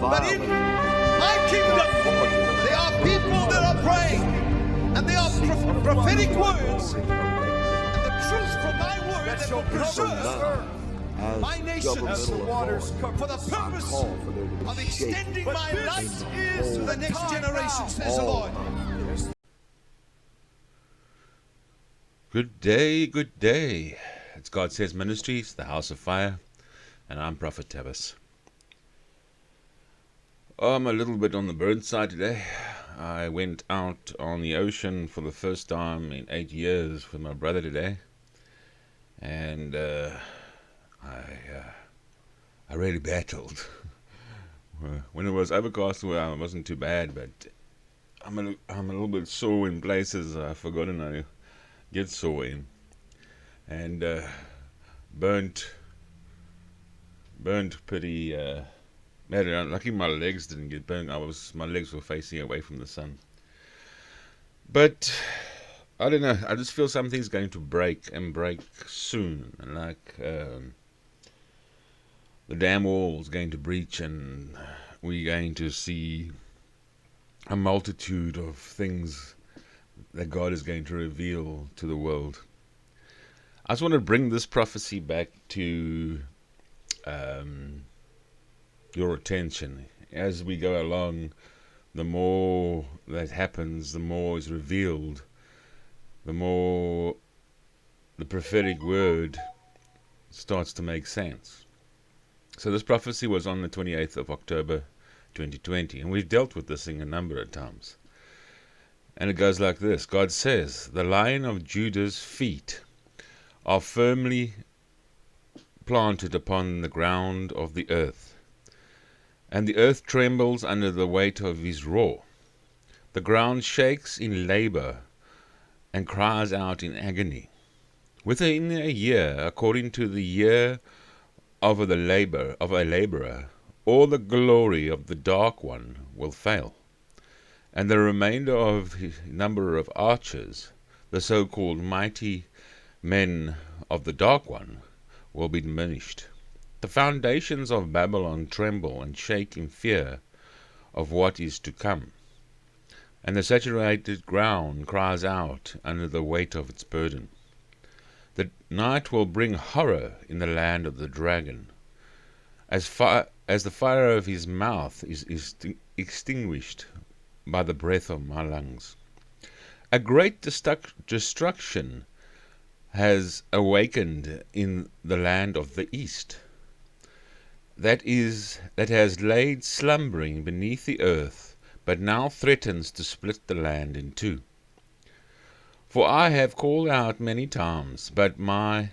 that in my kingdom there are people that are praying, and there are prophetic words, and the truth from my word that will preserve my nation as the waters for the purpose of extending my life to the next generation, says the Lord. Good day, good day. It's God Says Ministries, the House of Fire, and I'm Prophet Tavis. I'm a little bit on the burnt side today. I went out on the ocean for the first time in 8 years with my brother today, and I really battled. When it was overcast, well, it wasn't too bad, but I'm a little bit sore in places I've forgotten I get sore in, and burnt pretty bad. Lucky my legs didn't get burnt. My legs were facing away from the sun, but I don't know. I just feel something's going to break soon, and like the dam wall's going to breach, and we're going to see a multitude of things that God is going to reveal to the world. I just want to bring this prophecy back to your attention. As we go along, the more that happens, the more is revealed, the more the prophetic word starts to make sense. So this prophecy was on the 28th of October 2020, and we've dealt with this thing a number of times. And it goes like this. God says, the Lion of Judah's feet are firmly planted upon the ground of the earth, and the earth trembles under the weight of his roar. The ground shakes in labor and cries out in agony. Within a year, according to the year of a laborer, all the glory of the dark one will fail, and the remainder of his number of archers, the so-called mighty men of the dark one, will be diminished. The foundations of Babylon tremble and shake in fear of what is to come, and the saturated ground cries out under the weight of its burden. The night will bring horror in the land of the dragon, as the fire of his mouth is extinguished by the breath of my lungs. A great destruction has awakened in the land of the east, that has laid slumbering beneath the earth, but now threatens to split the land in two. For I have called out many times, but my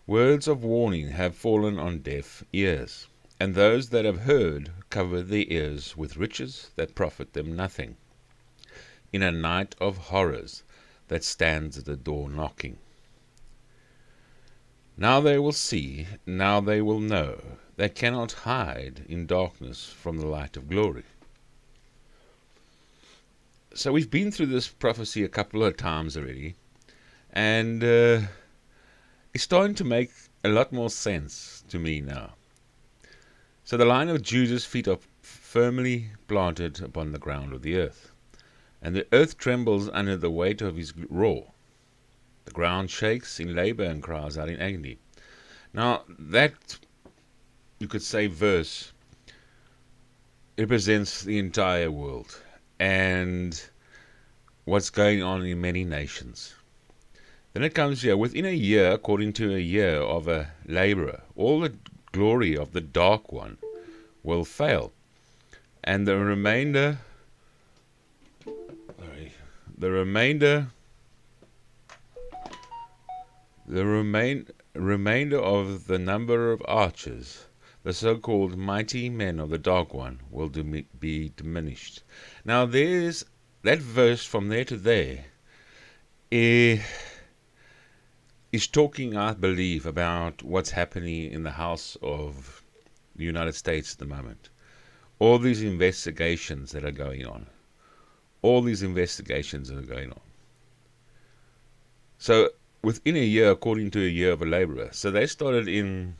words of warning have fallen on deaf ears, and those that have heard cover their ears with riches that profit them nothing, in a night of horrors that stands at the door knocking. Now they will see, now they will know, they cannot hide in darkness from the light of glory. So we've been through this prophecy a couple of times already, and it's starting to make a lot more sense to me now. So the Lion of Judah's feet are firmly planted upon the ground of the earth, and the earth trembles under the weight of his roar. The ground shakes in labor and cries out in agony. Now that, you could say, verse represents the entire world and what's going on in many nations. Then it comes here, within a year, according to a year of a laborer, all the glory of the dark one will fail, and the remainder of the number of archers, the so-called mighty men of the dark one, will be diminished. Now there's that verse from there to there is talking, I believe, about what's happening in the House of the United States at the moment. All these investigations that are going on. So within a year, according to a year of a laborer. So they started in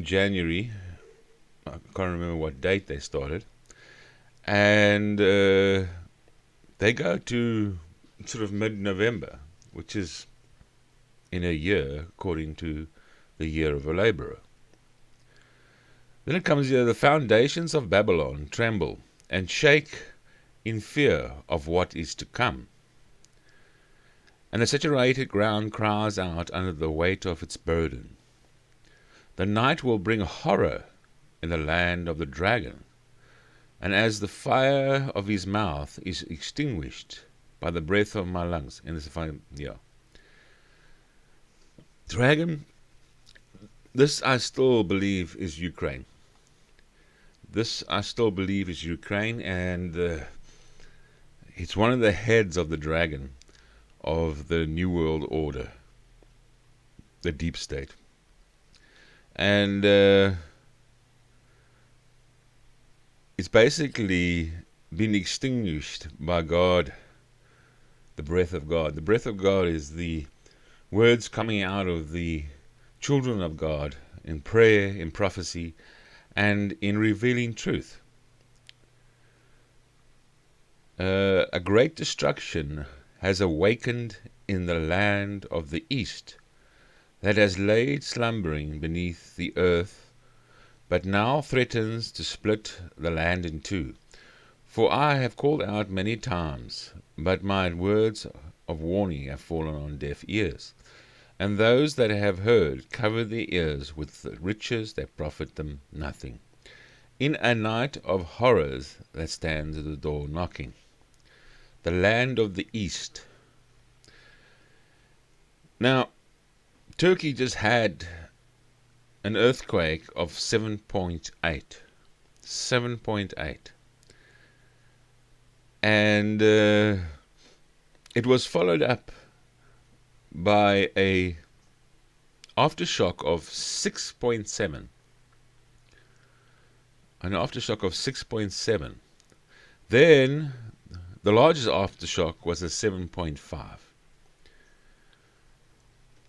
January I can't remember what date they started. And they go to sort of mid-November, which is in a year, according to the year of a laborer. Then it comes here, the foundations of Babylon tremble and shake in fear of what is to come. And the saturated ground cries out under the weight of its burden. The night will bring horror in the land of the dragon, and as the fire of his mouth is extinguished by the breath of my lungs. And this fire, dragon, this I still believe is Ukraine. This I still believe is Ukraine, and it's one of the heads of the dragon of the New World Order, the deep state. And it's basically been extinguished by God, the breath of God. The breath of God is the words coming out of the children of God in prayer, in prophecy, and in revealing truth. A great destruction has awakened in the land of the east, that has laid slumbering beneath the earth, but now threatens to split the land in two. For I have called out many times, but my words of warning have fallen on deaf ears. And those that have heard cover their ears with the riches that profit them nothing, in a night of horrors that stands at the door knocking. The land of the east. Now, Turkey just had an earthquake of 7.8. 7.8. And it was followed up by a aftershock of 6.7. An aftershock of 6.7. Then the largest aftershock was a 7.5.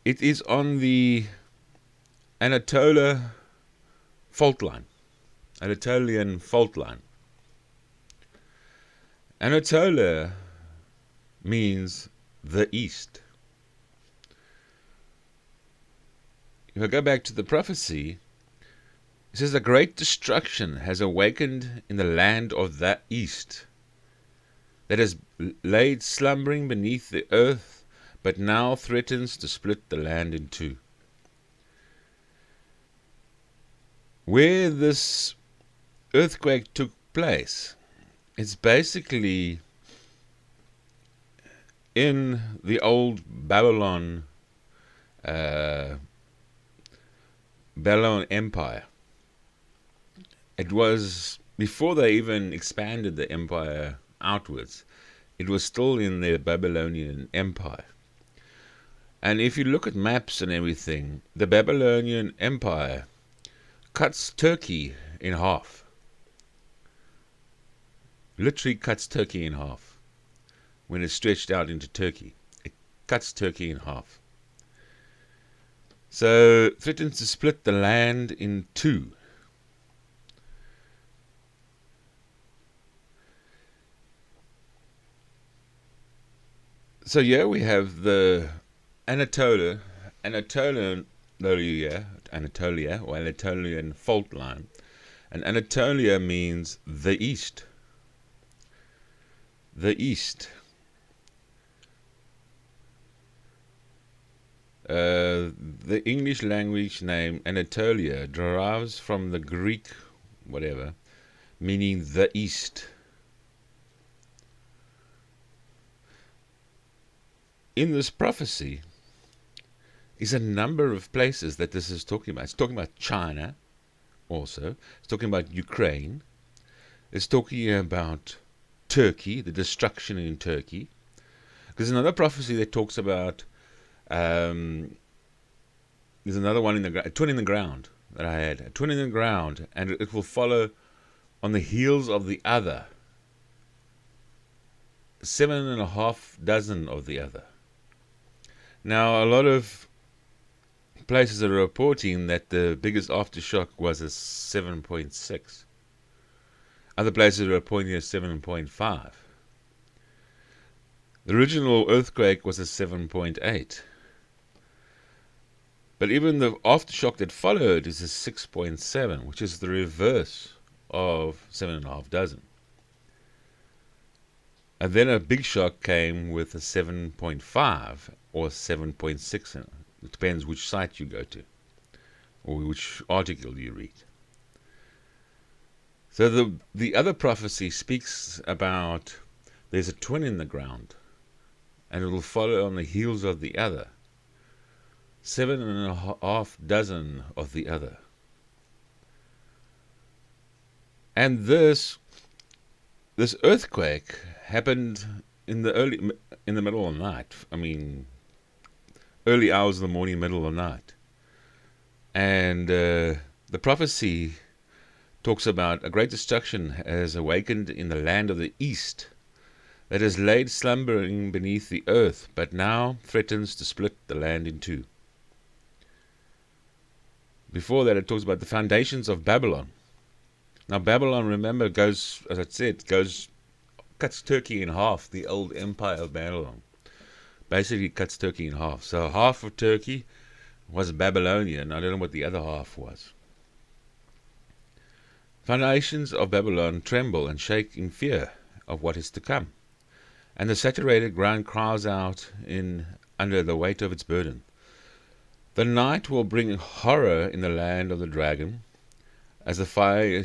It is on the Anatolian fault line. Anatolian fault line. Anatolia means the east. If I go back to the prophecy, it says a great destruction has awakened in the land of the east, that has laid slumbering beneath the earth, but now threatens to split the land in two. Where this earthquake took place, it's basically in the old Babylon Empire. It was before they even expanded the empire outwards. It was still in the Babylonian Empire. And if you look at maps and everything, the Babylonian Empire cuts Turkey in half. Literally cuts Turkey in half. When it's stretched out into Turkey, it cuts Turkey in half. So threatens to split the land in two. So here we have the Anatolia or Anatolian fault line. And Anatolia means the east. The east. The English language name Anatolia derives from the Greek whatever, meaning the east. In this prophecy is a number of places that this is talking about. It's talking about China also. It's talking about Ukraine. It's talking about Turkey, the destruction in Turkey. There's another prophecy that talks about, there's another one a twin in the ground that I had. A twin in the ground, and it will follow on the heels of the other. 7.5 dozen of the other. Now, a lot of places are reporting that the biggest aftershock was a 7.6. Other places are reporting a 7.5. The original earthquake was a 7.8. But even the aftershock that followed is a 6.7, which is the reverse of 7.5 dozen. And then a big shock came with a 7.5 or 7.6. It depends which site you go to or which article you read. So the other prophecy speaks about there's a twin in the ground and it will follow on the heels of the other. 7.5 dozen of the other. And this earthquake happened in the middle of the night. I mean, early hours of the morning, middle of the night. And the prophecy talks about a great destruction has awakened in the land of the east that has laid slumbering beneath the earth, but now threatens to split the land in two. Before that, it talks about the foundations of Babylon. Now, Babylon, remember, goes, as I said, cuts Turkey in half, the old empire of Babylon. Basically cuts Turkey in half. So half of Turkey was Babylonian. I don't know what the other half was. Foundations of Babylon tremble and shake in fear of what is to come. And the saturated ground cries out under the weight of its burden. The night will bring horror in the land of the dragon, as the fire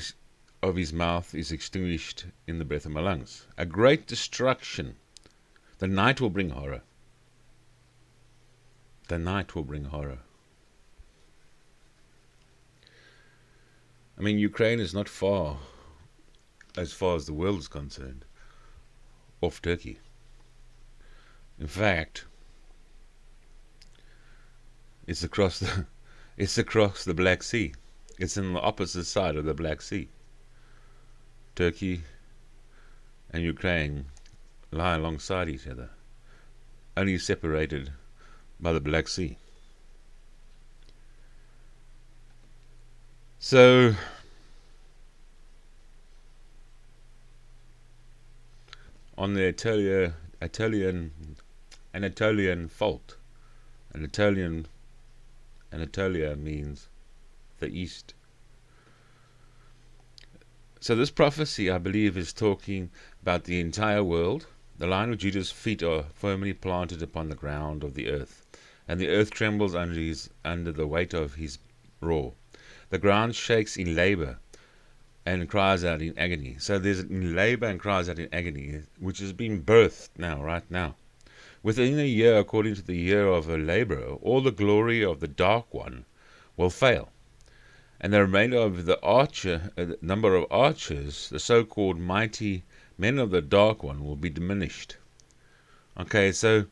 of his mouth is extinguished in the breath of my lungs. A great destruction. The night will bring horror. The night will bring horror. I mean, Ukraine is not far, as the world is concerned, off Turkey. In fact, it's across the Black Sea. It's on the opposite side of the Black Sea. Turkey and Ukraine lie alongside each other, only separated by the Black Sea. So, on the Anatolian fault, Anatolia means the east. So this prophecy, I believe, is talking about the entire world. The line of Judah's feet are firmly planted upon the ground of the earth, and the earth trembles under the weight of his roar. The ground shakes in labor and cries out in agony. So there's in labor and cries out in agony, which is being birthed now, right now. Within a year, according to the year of a laborer, all the glory of the dark one will fail. And the remainder of the number of archers, the so-called mighty men of the dark one, will be diminished. Okay, so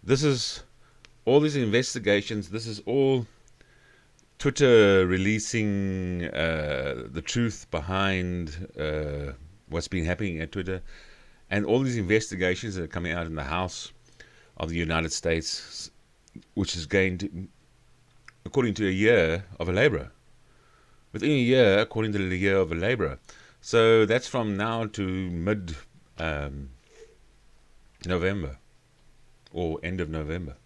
this is all these investigations. This is all Twitter releasing the truth behind what's been happening at Twitter, and all these investigations that are coming out in the House of the United States, which is going to, according to a year of a laborer. Within a year, according to the year of a laborer. So that's from now to mid-November, or end of November.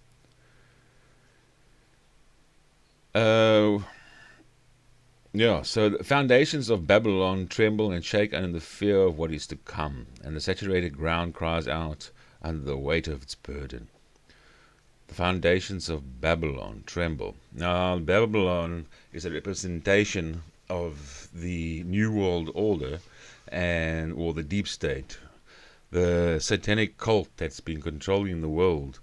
So the foundations of Babylon tremble and shake under the fear of what is to come, and the saturated ground cries out under the weight of its burden. The foundations of Babylon tremble. Now, Babylon is a representation of the New World Order or the deep state, the satanic cult that's been controlling the world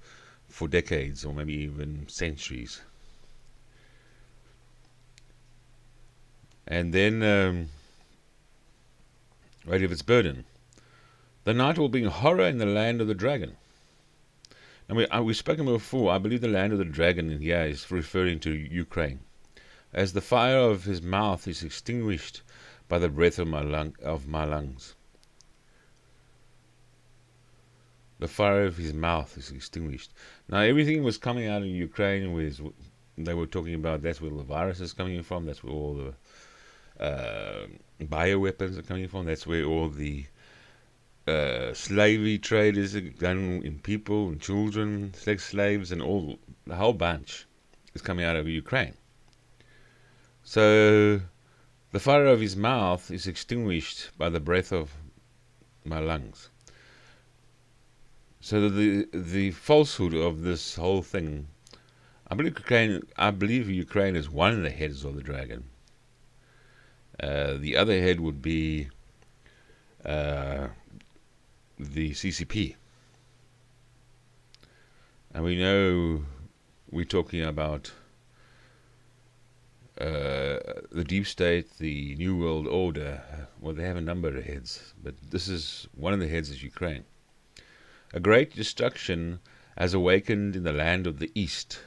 for decades or maybe even centuries. And then, weight of its burden. The night will bring horror in the land of the dragon. And we've spoken before, I believe the land of the dragon here is referring to Ukraine. As the fire of his mouth is extinguished by the breath of my lungs. The fire of his mouth is extinguished. Now everything was coming out of Ukraine they were talking about that's where the virus is coming from. That's where all the bioweapons are coming from. That's where all the slavery trade is done in people and children, sex slaves, and all the whole bunch is coming out of Ukraine. So the fire of his mouth is extinguished by the breath of my lungs. So the falsehood of this whole thing, I believe Ukraine is one of the heads of the dragon. The other head would be the CCP. And we know we're talking about the deep state, the New World Order. Well, they have a number of heads, but this is one of the heads is Ukraine. A great destruction has awakened in the land of the east,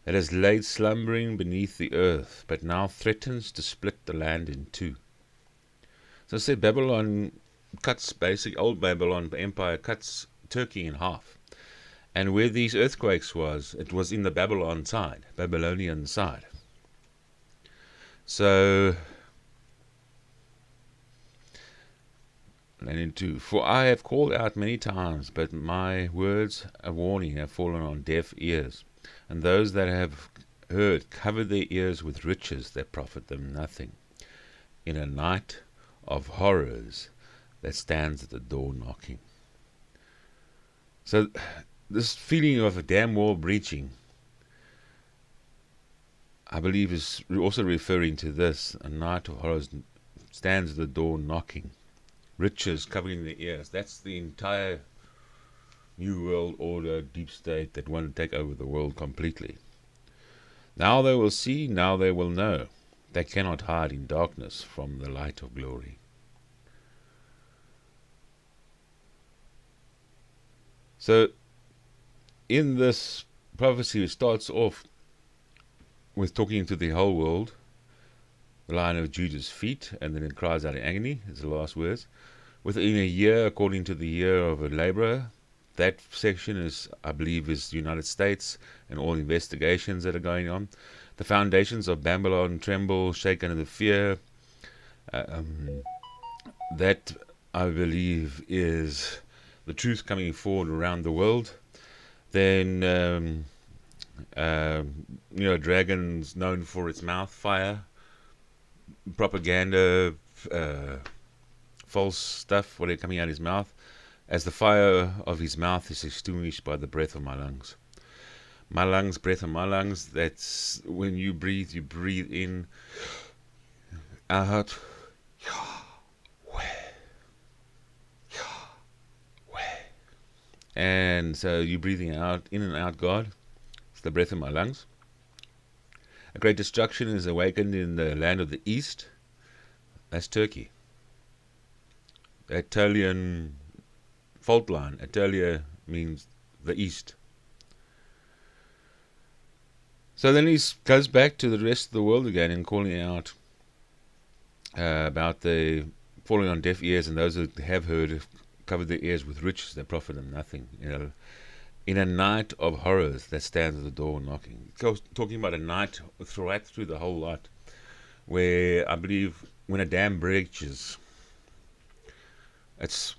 that has laid slumbering beneath the earth, but now threatens to split the land in two. So I said Babylon cuts, basic old Babylon Empire cuts Turkey in half. And where these earthquakes was, it was in the Babylonian side. So, and in two, for I have called out many times, but my words of warning have fallen on deaf ears, and those that have heard cover their ears with riches that profit them nothing, in a night of horrors that stands at the door knocking. So, this feeling of a damn wall breaching, I believe, is also referring to this. A night of horrors stands at the door knocking. Riches covering their ears. That's the entire New World Order, deep state that want to take over the world completely. Now they will see, now they will know. They cannot hide in darkness from the light of glory. So, in this prophecy, it starts off with talking to the whole world, the Lion of Judah's feet, and then it cries out in agony, is the last words. Within a year, according to the year of a laborer, that section is, I believe, is the United States and all investigations that are going on. The foundations of Babylon tremble, shake under the fear. That, I believe, is the truth coming forward around the world. Then, dragon's known for its mouth, fire, propaganda, false stuff, what are coming out of his mouth, as the fire of his mouth is extinguished by the breath of my lungs. My lungs, breath of my lungs, that's when you breathe in, out, and so you're breathing out, in and out, God. It's the breath of my lungs. A great destruction is awakened in the land of the east. That's Turkey. The Italian fault line. Italia means the east. So then he goes back to the rest of the world again and calling out about the falling on deaf ears, and those who have heard have covered their ears with riches that profit them nothing. In a night of horrors that stands at the door knocking. Talking about a night through the whole lot, where I believe when a dam breaches, it's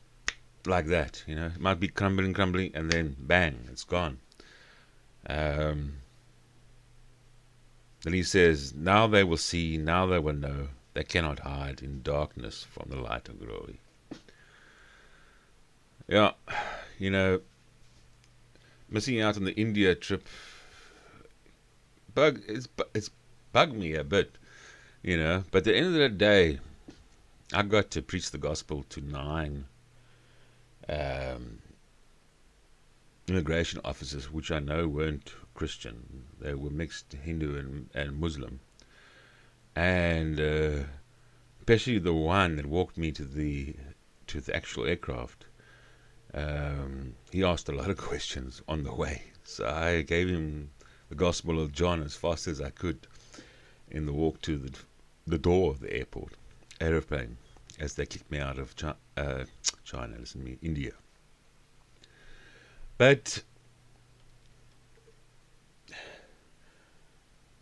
like that, It might be crumbling, and then bang, it's gone. Then he says, now they will see, now they will know. They cannot hide in darkness from the light of glory. Yeah, missing out on the India trip, it's bugged me a bit, But at the end of the day, I got to preach the gospel to 9 immigration officers, which I know weren't Christian. They were mixed Hindu and Muslim. And especially the one that walked me to the actual aircraft. He asked a lot of questions on the way. So I gave him the Gospel of John as fast as I could in the walk to the door of the airplane, as they kicked me out of India. But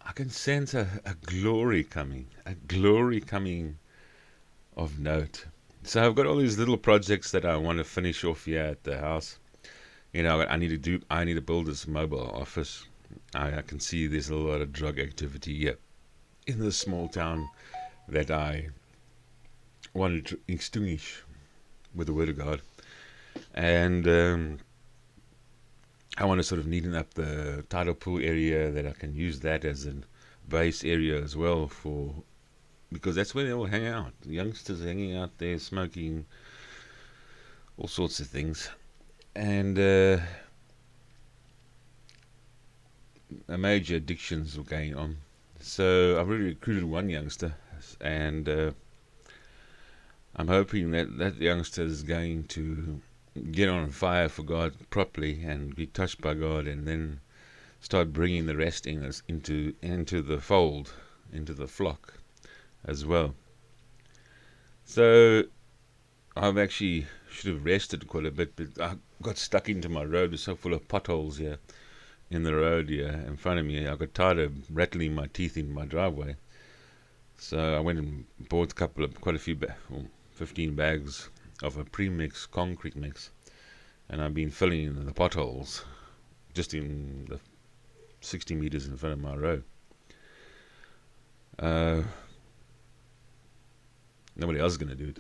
I can sense a glory coming of note. So I've got all these little projects that I want to finish off here at the house. I need to build this mobile office. I can see there's a lot of drug activity here in this small town that I wanted to extinguish with the word of God. And I want to sort of neaten up the tidal pool area, that I can use that as a base area as well, because that's where they all hang out. The youngsters hanging out there smoking all sorts of things. And major addictions were going on. So I've already recruited one youngster, and I'm hoping that youngster is going to get on fire for God properly and be touched by God, and then start bringing the rest into the fold, into the flock as well. So I've actually should have rested quite a bit, but I got stuck into my road. It's so full of potholes here in the road here in front of me. I got tired of rattling my teeth in my driveway, so I went and bought quite a few 15 bags of a pre-mix concrete mix, and I've been filling in the potholes just in the 60 meters in front of my road. Nobody else is going to do it.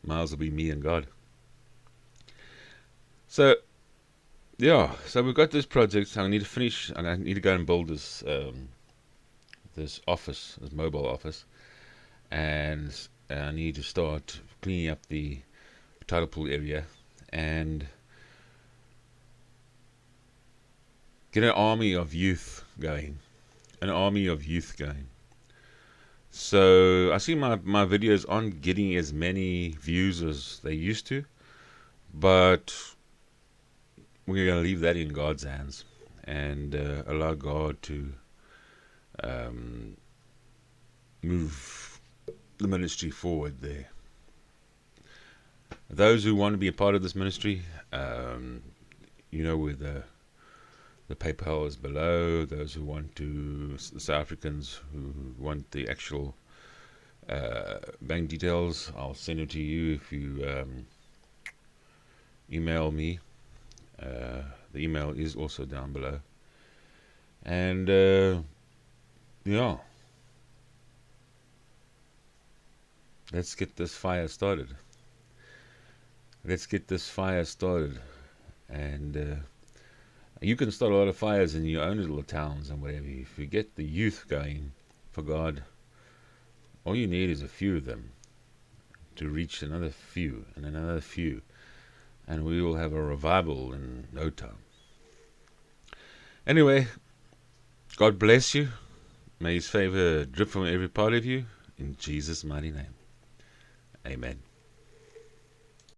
Miles will be me and God. So we've got this project. I need to finish, and I need to go and build this office, this mobile office, and I need to start cleaning up the tidal pool area and get an army of youth going. So I see my videos aren't getting as many views as they used to, but we're going to leave that in God's hands and allow God to move the ministry forward there. Those who want to be a part of this ministry, with the PayPal is below. Those who want to, the South Africans who want the actual bank details, I'll send it to you if you email me. The email is also down below. And let's get this fire started. And you can start a lot of fires in your own little towns and whatever. If you get the youth going for God, all you need is a few of them to reach another few and another few, and we will have a revival in no time. Anyway, God bless you. May His favor drip from every part of you, in Jesus' mighty name. Amen.